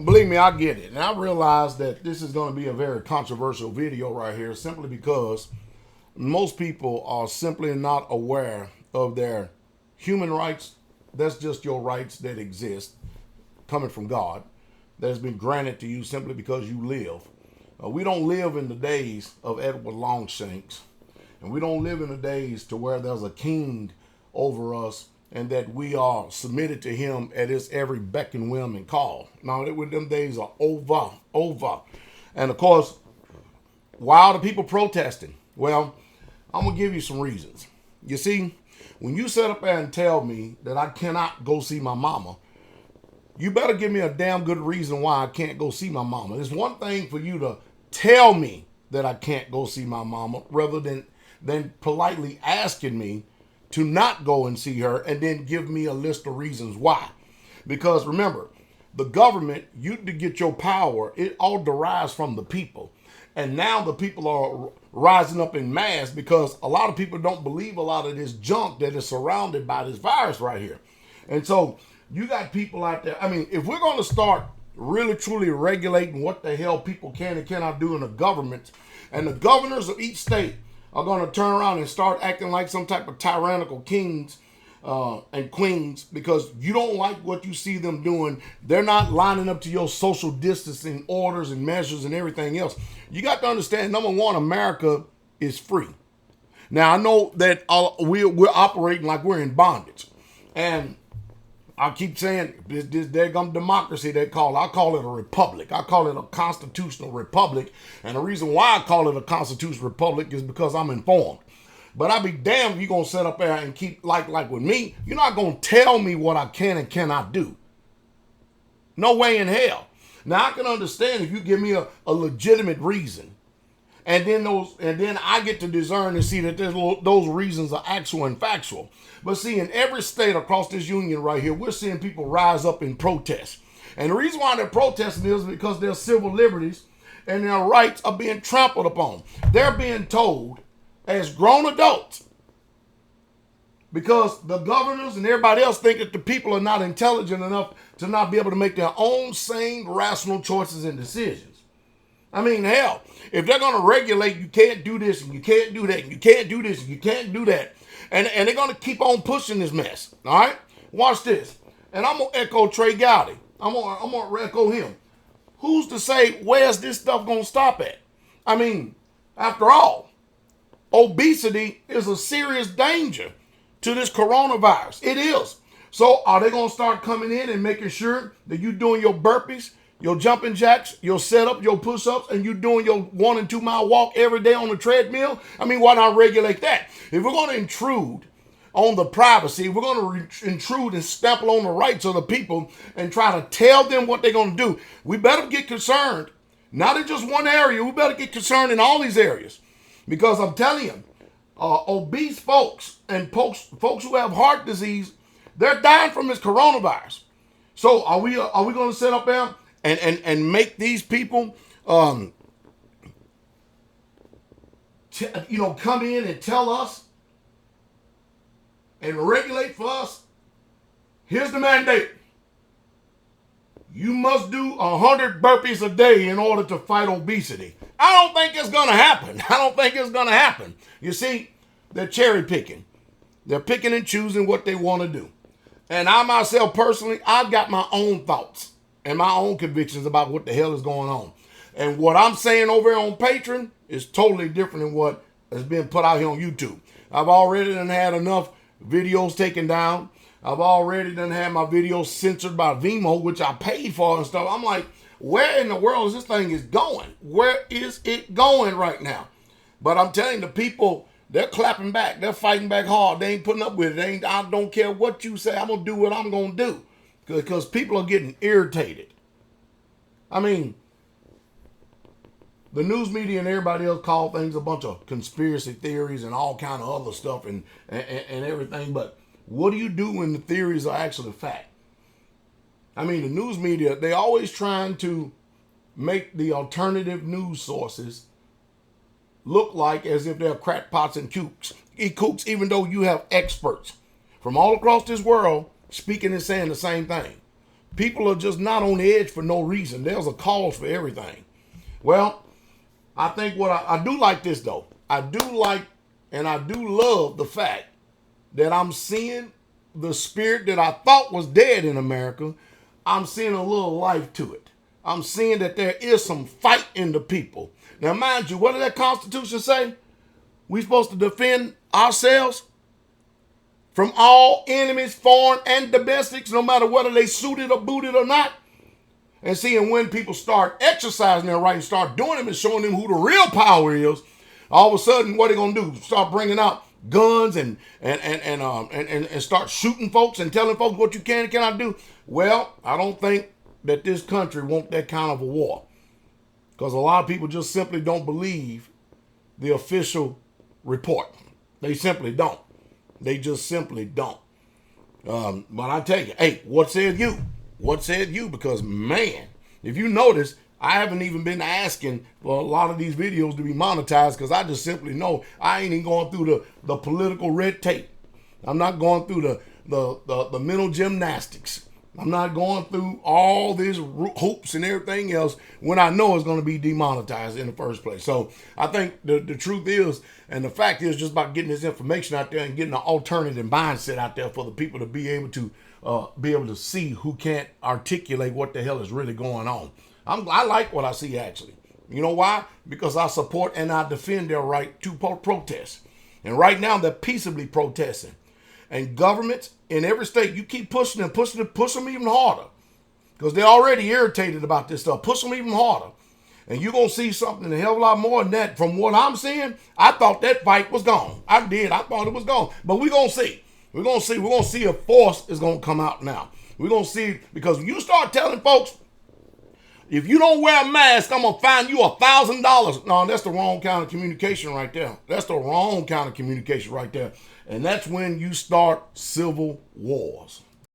Believe me, I get it. And I realize that this is going to be a very controversial video right here simply because most people are simply not aware of their human rights. That's just your rights that exist coming from God that has been granted to you simply because you live. We don't live in the days of Edward Longshanks, and we don't live in the days to where there's a king over us and that we are submitted to him at his every beck and whim and call. Now, them days are over. And of course, why are the people protesting? Well, I'm going to give you some reasons. You see, when you sit up there and tell me that I cannot go see my mama, you better give me a damn good reason why I can't go see my mama. It's one thing for you to tell me that I can't go see my mama rather than politely asking me to not go and see her and then give me a list of reasons why. Because remember, the government, you to get your power, it all derives from the people. And now the people are rising up in mass because a lot of people don't believe a lot of this junk that is surrounded by this virus right here. And so you got people out there. I mean, if we're going to start really truly regulating what the hell people can and cannot do in the government, and the governors of each state are going to turn around and start acting like some type of tyrannical kings and queens because you don't like what you see them doing. They're not lining up to your social distancing orders and measures and everything else. You got to understand, number one, America is free. Now, I know that we're operating like we're in bondage. And I keep saying this daggum democracy I call it a republic. I call it a constitutional republic. And the reason why I call it a constitutional republic is because I'm informed. But I'll be damned if you're going to sit up there and keep, like with me, you're not going to tell me what I can and cannot do. No way in hell. Now, I can understand if you give me a legitimate reason. And then I get to discern and see that those reasons are actual and factual. But see, in every state across this union right here, we're seeing people rise up in protest. And the reason why they're protesting is because their civil liberties and their rights are being trampled upon. They're being told as grown adults, because the governors and everybody else think that the people are not intelligent enough to not be able to make their own sane, rational choices and decisions. I mean, hell, if they're going to regulate, you can't do this and you can't do that and you can't do this and you can't do that. And they're going to keep on pushing this mess. All right? Watch this. And I'm going to echo Trey Gowdy. I'm going to echo him. Who's to say where's this stuff going to stop at? I mean, after all, obesity is a serious danger to this coronavirus. It is. So are they going to start coming in and making sure that you're doing your burpees, your jumping jacks, your setup, your push-ups, and you doing your 1 and 2 mile walk every day on the treadmill? I mean, why not regulate that? If we're going to intrude on the privacy, we're going to intrude and stample on the rights of the people and try to tell them what they're going to do, we better get concerned, not in just one area. We better get concerned in all these areas. Because I'm telling you, obese folks and folks who have heart disease, they're dying from this coronavirus. So are we going to sit up there and make these people, come in and tell us and regulate for us? Here's the mandate. You must do 100 burpees a day in order to fight obesity. I don't think it's going to happen. You see, they're cherry picking. They're picking and choosing what they want to do. And I myself personally, I've got my own thoughts and my own convictions about what the hell is going on. And what I'm saying over here on Patreon is totally different than what has been put out here on YouTube. I've already had enough videos taken down. I've already had my videos censored by Vimeo, which I paid for and stuff. I'm like, where in the world is this thing going? Where is it going right now? But I'm telling you, the people, they're clapping back. They're fighting back hard. They ain't putting up with it. I don't care what you say. I'm going to do what I'm going to do. Because people are getting irritated. I mean, the news media and everybody else call things a bunch of conspiracy theories and all kind of other stuff and everything. But what do you do when the theories are actually fact? I mean, the news media, they always trying to make the alternative news sources look like as if they're crackpots and kooks, even though you have experts from all across this world speaking and saying the same thing. People are just not on the edge for no reason. There's a cause for everything. Well, I think what I do like this though. I do like and I do love the fact that I'm seeing the spirit that I thought was dead in America. I'm seeing a little life to it. I'm seeing that there is some fight in the people. Now, mind you, what did that Constitution say? We're supposed to defend ourselves from all enemies, foreign and domestics, no matter whether they suited or booted or not. And seeing when people start exercising their right and start doing them and showing them who the real power is, all of a sudden, what are they gonna do? Start bringing out guns and start shooting folks and telling folks what you can and cannot do. Well, I don't think that this country wants that kind of a war, because a lot of people just simply don't believe the official report. They simply don't. They just simply don't. But I tell you, hey, what said you? What said you? Because, man, if you notice, I haven't even been asking for a lot of these videos to be monetized, because I just simply know I ain't even going through the political red tape. I'm not going through the mental gymnastics. I'm not going through all these hoops and everything else when I know it's going to be demonetized in the first place. So I think the truth is, and the fact is, just about getting this information out there and getting an alternative mindset out there for the people to be able to see who can't articulate what the hell is really going on. I like what I see, actually. You know why? Because I support and I defend their right to protest. And right now they're peaceably protesting. And governments in every state, you keep pushing them, push them even harder. Because they're already irritated about this stuff. Push them even harder. And you're going to see something a hell of a lot more than that. From what I'm seeing, I thought that fight was gone. I did. I thought it was gone. But we're going to see. We're going to see. We're going to see if force is going to come out now. We're going to see. Because when you start telling folks, if you don't wear a mask, I'm going to fine you $1,000. No, that's the wrong kind of communication right there. That's the wrong kind of communication right there. And that's when you start civil wars.